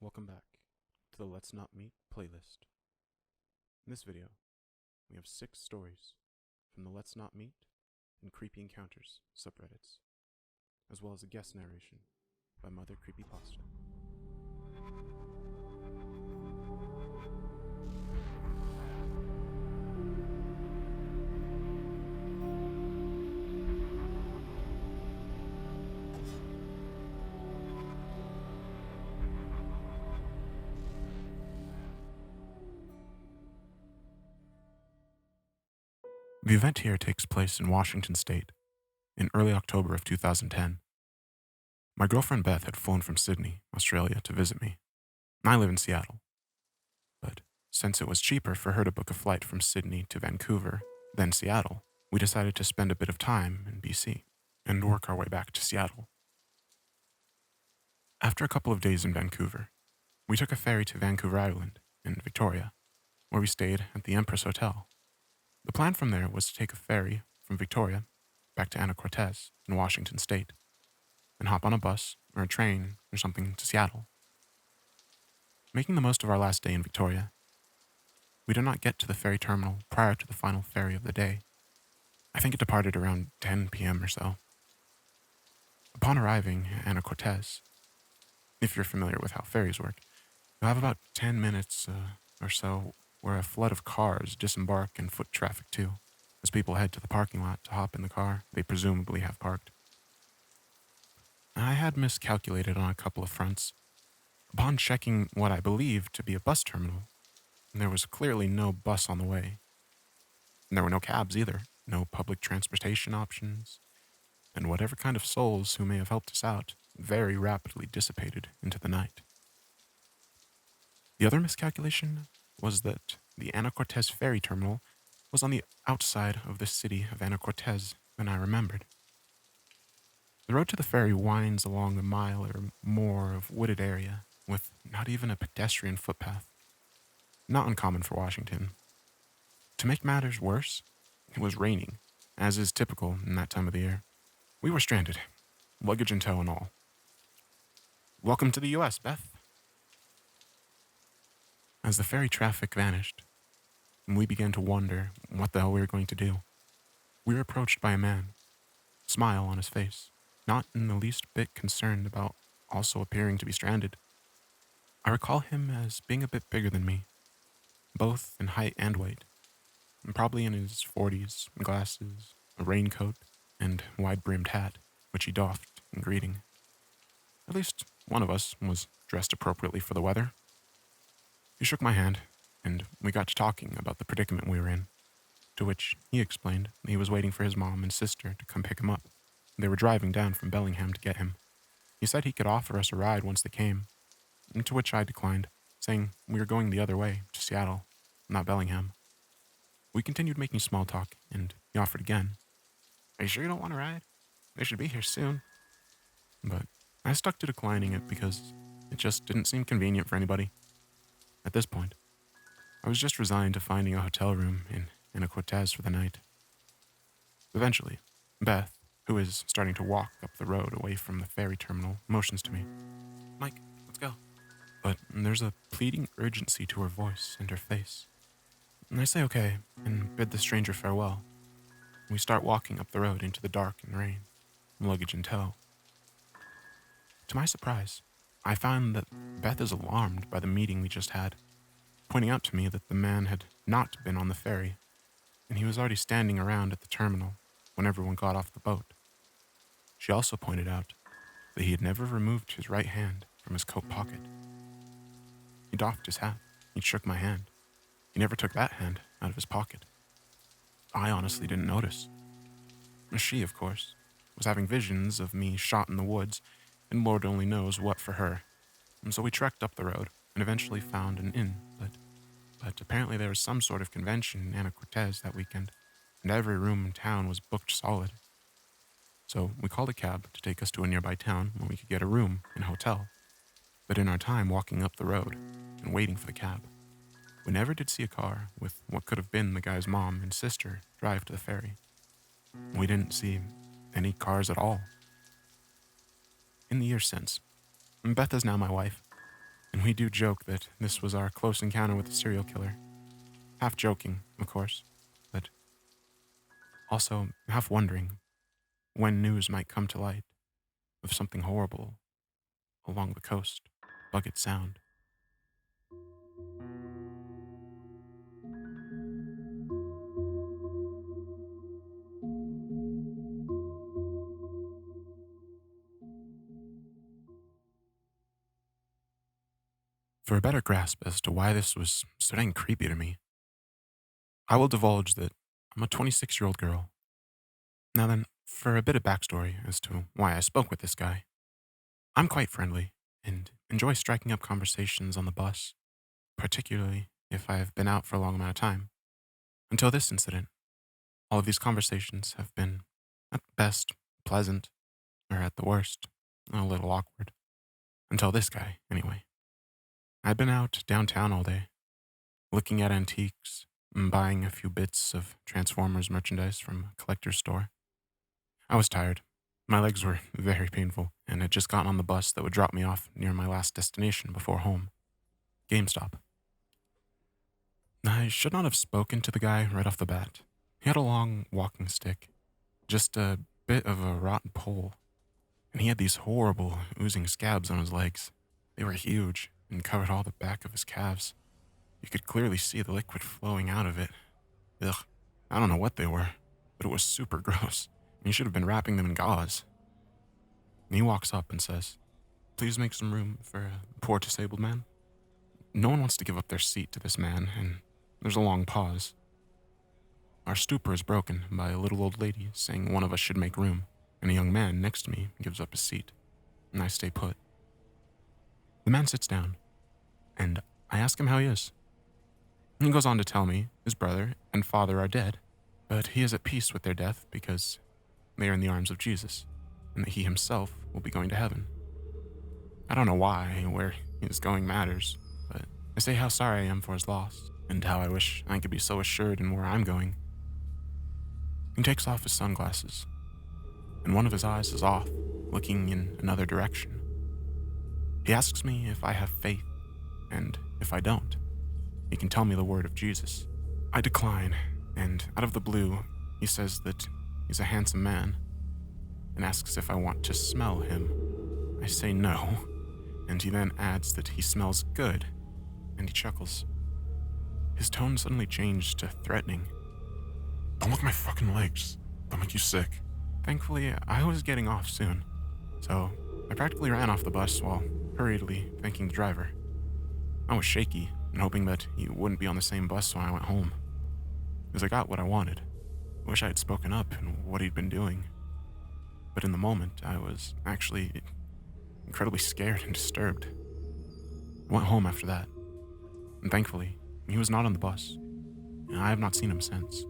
Welcome back to the Let's Not Meet playlist. In this video, we have 6 stories from the Let's Not Meet and Creepy Encounters subreddits, as well as a guest narration by Mother Creepypasta. The event here takes place in Washington State in early October of 2010. My girlfriend Beth had flown from Sydney, Australia to visit me. I live in Seattle. But since it was cheaper for her to book a flight from Sydney to Vancouver than Seattle, we decided to spend a bit of time in BC and work our way back to Seattle. After a couple of days in Vancouver, we took a ferry to Vancouver Island in Victoria, where we stayed at the Empress Hotel. The plan from there was to take a ferry from Victoria back to Anacortes in Washington State and hop on a bus or a train or something to Seattle. Making the most of our last day in Victoria, we did not get to the ferry terminal prior to the final ferry of the day. I think it departed around 10 p.m. or so. Upon arriving at Anacortes, if you're familiar with how ferries work, you'll have about 10 minutes or so where a flood of cars disembark and foot traffic too, as people head to the parking lot to hop in the car they presumably have parked. I had miscalculated on a couple of fronts. Upon checking what I believed to be a bus terminal, there was clearly no bus on the way. And there were no cabs either, no public transportation options, and whatever kind of souls who may have helped us out very rapidly dissipated into the night. The other miscalculation was that the Anacortes ferry terminal was on the outside of the city of Anacortes than I remembered. The road to the ferry winds along a mile or more of wooded area with not even a pedestrian footpath. Not uncommon for Washington. To make matters worse, it was raining, as is typical in that time of the year. We were stranded, luggage in tow and all. Welcome to the U.S., Beth. As the ferry traffic vanished, and we began to wonder what the hell we were going to do, we were approached by a man, smile on his face, not in the least bit concerned about also appearing to be stranded. I recall him as being a bit bigger than me, both in height and weight, and probably in his 40s, glasses, a raincoat, and wide-brimmed hat, which he doffed in greeting. At least one of us was dressed appropriately for the weather. He shook my hand, and we got to talking about the predicament we were in, to which he explained that he was waiting for his mom and sister to come pick him up. They were driving down from Bellingham to get him. He said he could offer us a ride once they came, to which I declined, saying we were going the other way, to Seattle, not Bellingham. We continued making small talk, and he offered again. Are you sure you don't want to ride? They should be here soon. But I stuck to declining it because it just didn't seem convenient for anybody. At this point, I was just resigned to finding a hotel room in Anacortes for the night. Eventually, Beth, who is starting to walk up the road away from the ferry terminal, motions to me. Mike, let's go. But there's a pleading urgency to her voice and her face. And I say okay, and bid the stranger farewell. We start walking up the road into the dark and rain, luggage in tow. To my surprise, I found that Beth is alarmed by the meeting we just had, pointing out to me that the man had not been on the ferry, and he was already standing around at the terminal when everyone got off the boat. She also pointed out that he had never removed his right hand from his coat pocket. He doffed his hat. He shook my hand. He never took that hand out of his pocket. I honestly didn't notice. She, of course, was having visions of me shot in the woods, and Lord only knows what for her. And so we trekked up the road and eventually found an inn, but apparently there was some sort of convention in Anacortes that weekend, and every room in town was booked solid. So we called a cab to take us to a nearby town where we could get a room in a hotel. But in our time walking up the road and waiting for the cab, we never did see a car with what could have been the guy's mom and sister drive to the ferry. We didn't see any cars at all. In the years since, Beth is now my wife. and we do joke that this was our close encounter with a serial killer. Half joking, of course, but also half wondering when news might come to light of something horrible along the coast, Bucket Sound. For a better grasp as to why this was so dang creepy to me, I will divulge that I'm a 26-year-old girl. Now then, for a bit of backstory as to why I spoke with this guy, I'm quite friendly and enjoy striking up conversations on the bus, particularly if I have been out for a long amount of time. Until this incident, all of these conversations have been, at best, pleasant, or at the worst, a little awkward. Until this guy, anyway. I'd been out downtown all day, looking at antiques and buying a few bits of Transformers merchandise from a collector's store. I was tired. My legs were very painful, and had just gotten on the bus that would drop me off near my last destination before home, GameStop. I should not have spoken to the guy right off the bat. He had a long walking stick, just a bit of a rotten pole, and he had these horrible, oozing scabs on his legs. They were huge and covered all the back of his calves. You could clearly see the liquid flowing out of it. Ugh, I don't know what they were, but it was super gross. And he should have been wrapping them in gauze. And he walks up and says, "Please make some room for a poor disabled man." No one wants to give up their seat to this man, and there's a long pause. Our stupor is broken by a little old lady saying one of us should make room, and a young man next to me gives up his seat, and I stay put. The man sits down, and I ask him how he is. He goes on to tell me his brother and father are dead, but he is at peace with their death because they are in the arms of Jesus, and that he himself will be going to heaven. I don't know why, where he is going matters, but I say how sorry I am for his loss, and how I wish I could be so assured in where I'm going. He takes off his sunglasses, and one of his eyes is off, looking in another direction. He asks me if I have faith, and if I don't, he can tell me the word of Jesus. I decline, and out of the blue, he says that he's a handsome man, and asks if I want to smell him. I say no, and he then adds that he smells good, and he chuckles. His tone suddenly changed to threatening. "Don't look at my fucking legs. They'll make you sick." Thankfully, I was getting off soon, so I practically ran off the bus while hurriedly thanking the driver. I was shaky and hoping that he wouldn't be on the same bus when I went home, because I got what I wanted. I wish I had spoken up and what he'd been doing. But in the moment, I was actually incredibly scared and disturbed. I went home after that, and thankfully, he was not on the bus, and I have not seen him since.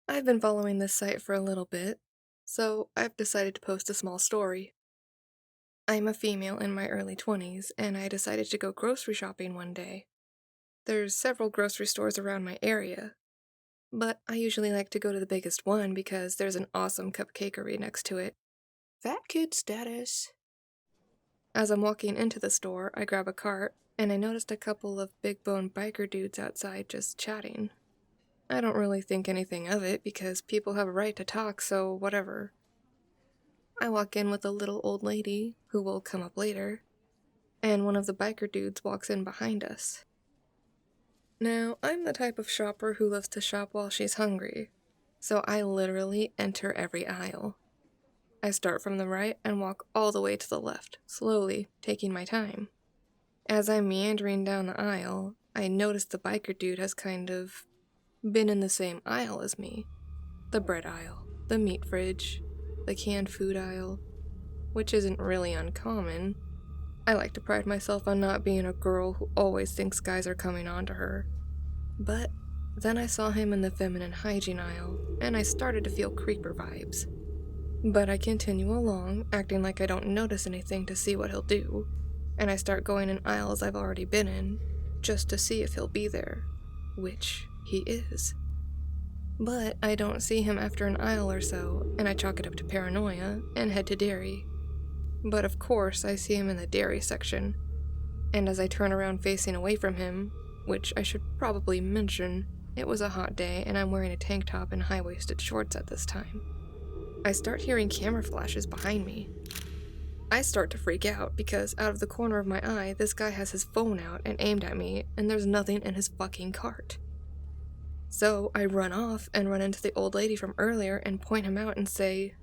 I've been following this site for a little bit, so I've decided to post a small story. I'm a female in my early 20s, and I decided to go grocery shopping one day. There's several grocery stores around my area, but I usually like to go to the biggest one because there's an awesome cupcakery next to it. Fat kid status. As I'm walking into the store, I grab a cart, and I noticed a couple of big bone biker dudes outside just chatting. I don't really think anything of it because people have a right to talk, so whatever. I walk in with a little old lady, who will come up later, and one of the biker dudes walks in behind us. Now, I'm the type of shopper who loves to shop while she's hungry, so I literally enter every aisle. I start from the right and walk all the way to the left, slowly, taking my time. As I'm meandering down the aisle, I notice the biker dude has kind of been in the same aisle as me. The bread aisle, the meat fridge, the canned food aisle, which isn't really uncommon. I like to pride myself on not being a girl who always thinks guys are coming on to her. But then I saw him in the feminine hygiene aisle, and I started to feel creeper vibes. But I continue along, acting like I don't notice anything to see what he'll do. and I start going in aisles I've already been in, just to see if he'll be there, which he is. But I don't see him after an aisle or so, and I chalk it up to paranoia and head to dairy. But of course, I see him in the dairy section, and as I turn around facing away from him, which I should probably mention, it was a hot day and I'm wearing a tank top and high-waisted shorts at this time, I start hearing camera flashes behind me. I start to freak out because out of the corner of my eye, this guy has his phone out and aimed at me, and there's nothing in his fucking cart. So I run off and run into the old lady from earlier and point him out and say,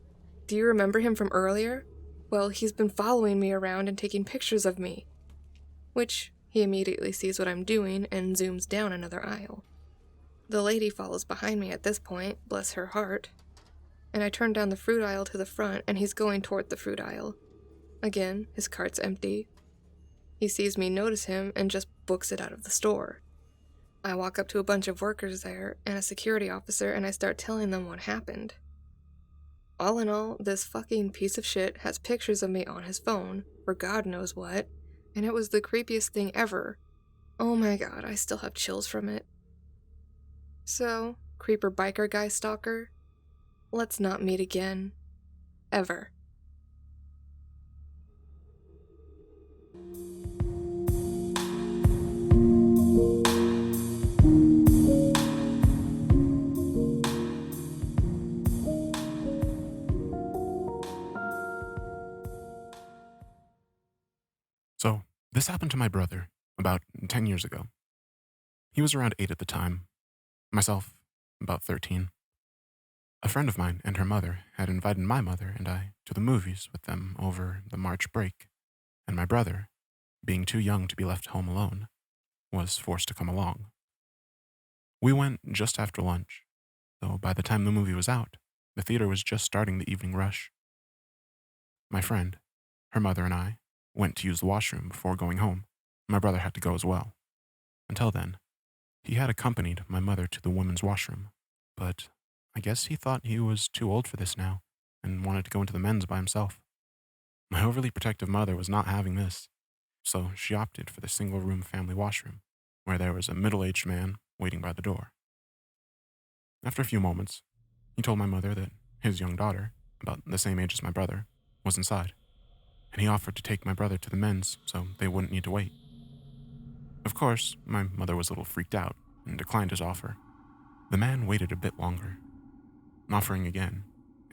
"Do you remember him from earlier? Well, he's been following me around and taking pictures of me." Which he immediately sees what I'm doing and zooms down another aisle. The lady follows behind me at this point, bless her heart, and I turn down the fruit aisle to the front and he's going toward the fruit aisle. Again, his cart's empty. He sees me notice him and just books it out of the store. I walk up to a bunch of workers there and a security officer and I start telling them what happened. All in all, this fucking piece of shit has pictures of me on his phone, for God knows what, and it was the creepiest thing ever. Oh my god, I still have chills from it. So, creeper biker guy stalker, let's not meet again. Ever. So, this happened to my brother about 10 years ago. He was around 8 at the time, myself about 13. A friend of mine and her mother had invited my mother and I to the movies with them over the March break, and my brother, being too young to be left home alone, was forced to come along. We went just after lunch, though by the time the movie was out, the theater was just starting the evening rush. My friend, her mother, and I went to use the washroom before going home. My brother had to go as well. Until then, he had accompanied my mother to the women's washroom, but I guess he thought he was too old for this now and wanted to go into the men's by himself. My overly protective mother was not having this, so she opted for the single-room family washroom, where there was a middle-aged man waiting by the door. After a few moments, he told my mother that his young daughter, about the same age as my brother, was inside, and he offered to take my brother to the men's so they wouldn't need to wait. Of course, my mother was a little freaked out and declined his offer. The man waited a bit longer, offering again,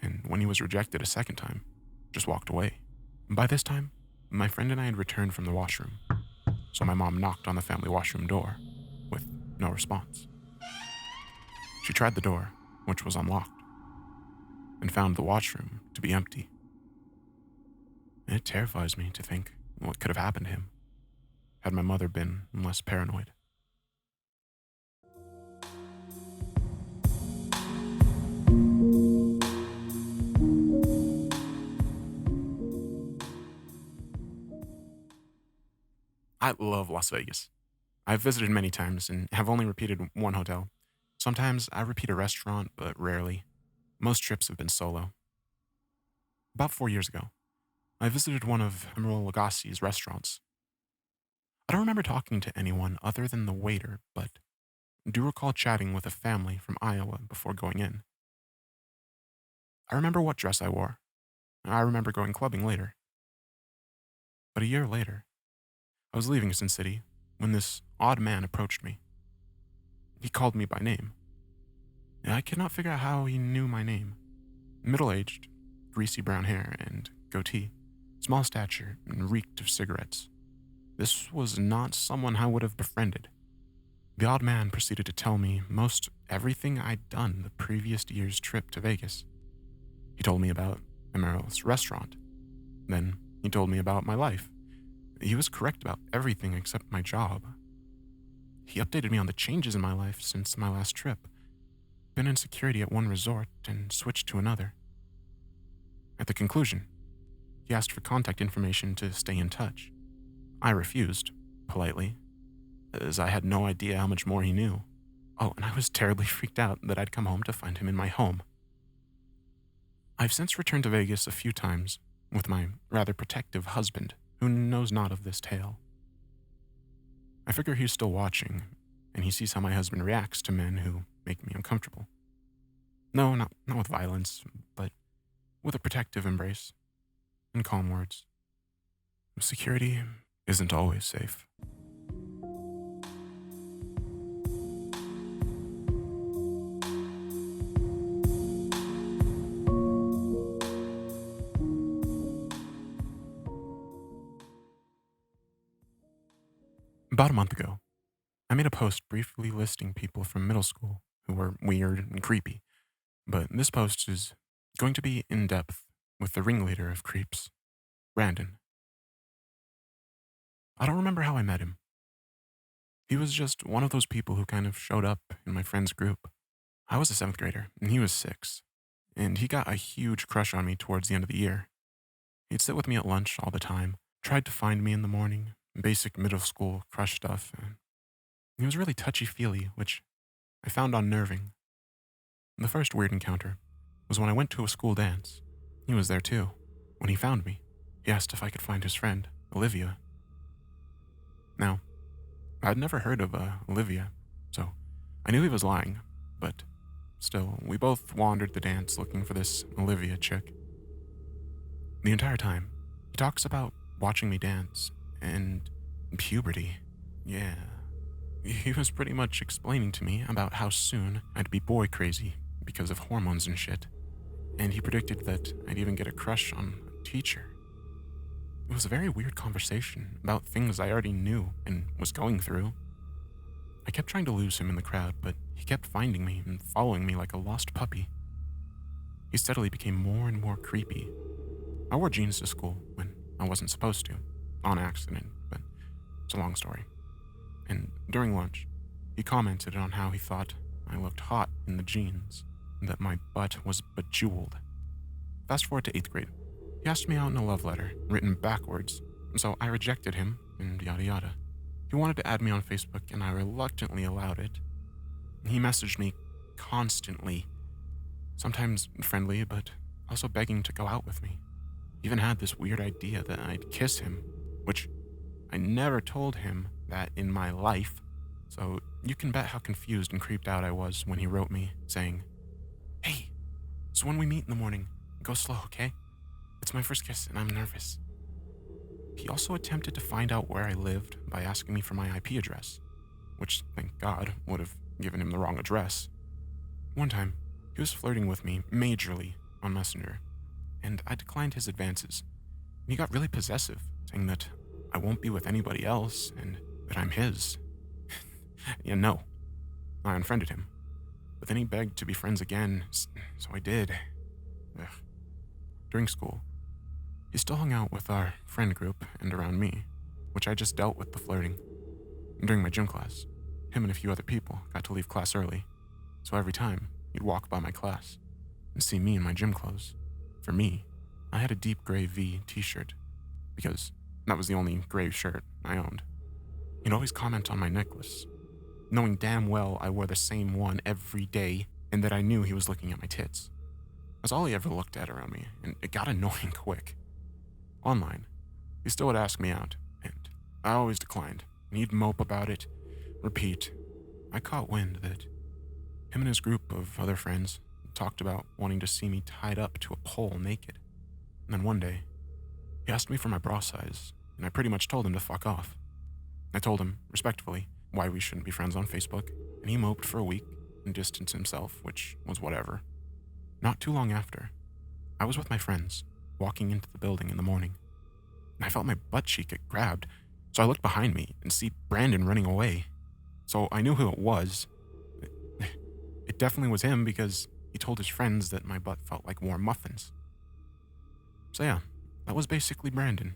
and when he was rejected a second time, just walked away. By this time, my friend and I had returned from the washroom, so my mom knocked on the family washroom door with no response. She tried the door, which was unlocked, and found the washroom to be empty. It terrifies me to think what could have happened to him had my mother been less paranoid. I love Las Vegas. I've visited many times and have only repeated one hotel. Sometimes I repeat a restaurant, but rarely. Most trips have been solo. About 4 years ago, I visited one of Emeril Lagasse's restaurants. I don't remember talking to anyone other than the waiter, but do recall chatting with a family from Iowa before going in. I remember what dress I wore. I remember going clubbing later. But a year later, I was leaving Sin City when this odd man approached me. He called me by name. I could not figure out how he knew my name. Middle-aged, greasy brown hair and goatee, small stature, and reeked of cigarettes. This was not someone I would have befriended. The odd man proceeded to tell me most everything I'd done the previous year's trip to Vegas. He told me about Emeril's restaurant. Then he told me about my life. He was correct about everything except my job. He updated me on the changes in my life since my last trip. Been in security at one resort and switched to another. At the conclusion, he asked for contact information to stay in touch. I refused, politely, as I had no idea how much more he knew. Oh, and I was terribly freaked out that I'd come home to find him in my home. I've since returned to Vegas a few times with my rather protective husband, who knows not of this tale. I figure he's still watching, and he sees how my husband reacts to men who make me uncomfortable. No, not with violence, but with a protective embrace and calm words. Security isn't always safe. About a month ago, I made a post briefly listing people from middle school who were weird and creepy, but this post is going to be in depth with the ringleader of creeps, Brandon. I don't remember how I met him. He was just one of those people who kind of showed up in my friend's group. I was a 7th grader, and he was 6, and he got a huge crush on me towards the end of the year. He'd sit with me at lunch all the time, tried to find me in the morning, basic middle school crush stuff, and he was really touchy-feely, which I found unnerving. The first weird encounter was when I went to a school dance. He was there too. When he found me, he asked if I could find his friend, Olivia. Now, I'd never heard of Olivia, so I knew he was lying, but still, we both wandered the dance looking for this Olivia chick. The entire time, he talks about watching me dance and puberty. Yeah. He was pretty much explaining to me about how soon I'd be boy crazy because of hormones and shit, and he predicted that I'd even get a crush on a teacher. It was a very weird conversation about things I already knew and was going through. I kept trying to lose him in the crowd, but he kept finding me and following me like a lost puppy. He steadily became more and more creepy. I wore jeans to school when I wasn't supposed to, on accident, but it's a long story. And during lunch, he commented on how he thought I looked hot in the jeans and that my butt was bejeweled. Fast forward to 8th grade. He asked me out in a love letter, written backwards, so I rejected him, and yada yada. He wanted to add me on Facebook, and I reluctantly allowed it. He messaged me constantly, sometimes friendly, but also begging to go out with me. He even had this weird idea that I'd kiss him, which I never told him that in my life, so you can bet how confused and creeped out I was when he wrote me, saying, "Hey, so when we meet in the morning, go slow, okay? It's my first kiss, and I'm nervous." He also attempted to find out where I lived by asking me for my IP address, which, thank God, would have given him the wrong address. One time, he was flirting with me majorly on Messenger, and I declined his advances. And he got really possessive, saying that I won't be with anybody else and that I'm his. Yeah, no. I unfriended him. But then he begged to be friends again, so I did. Ugh. During school, he still hung out with our friend group and around me, which I just dealt with the flirting. During my gym class, him and a few other people got to leave class early, so every time he'd walk by my class and see me in my gym clothes. For me, I had a deep gray V t-shirt, because that was the only gray shirt I owned. He'd always comment on my necklace, knowing damn well I wore the same one every day and that I knew he was looking at my tits. That's all he ever looked at around me, and it got annoying quick. Online, he still would ask me out, and I always declined, and he'd mope about it, repeat. I caught wind that him and his group of other friends talked about wanting to see me tied up to a pole naked. And then one day, he asked me for my bra size, and I pretty much told him to fuck off. I told him, respectfully, why we shouldn't be friends on Facebook, and he moped for a week and distanced himself, which was whatever. Not too long after, I was with my friends, walking into the building in the morning, and I felt my butt cheek get grabbed, so I looked behind me and see Brandon running away. So I knew who it was. It definitely was him because he told his friends that my butt felt like warm muffins. So yeah, that was basically Brandon.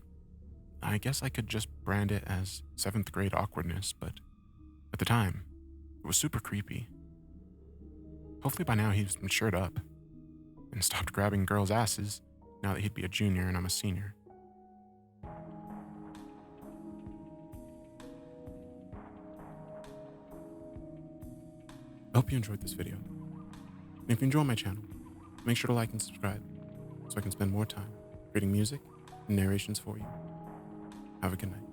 I guess I could just brand it as 7th grade awkwardness, but at the time, it was super creepy. Hopefully by now he's matured up and stopped grabbing girls' asses now that he'd be a junior and I'm a senior. I hope you enjoyed this video. And if you enjoy my channel, make sure to like and subscribe so I can spend more time creating music and narrations for you. Have a good night.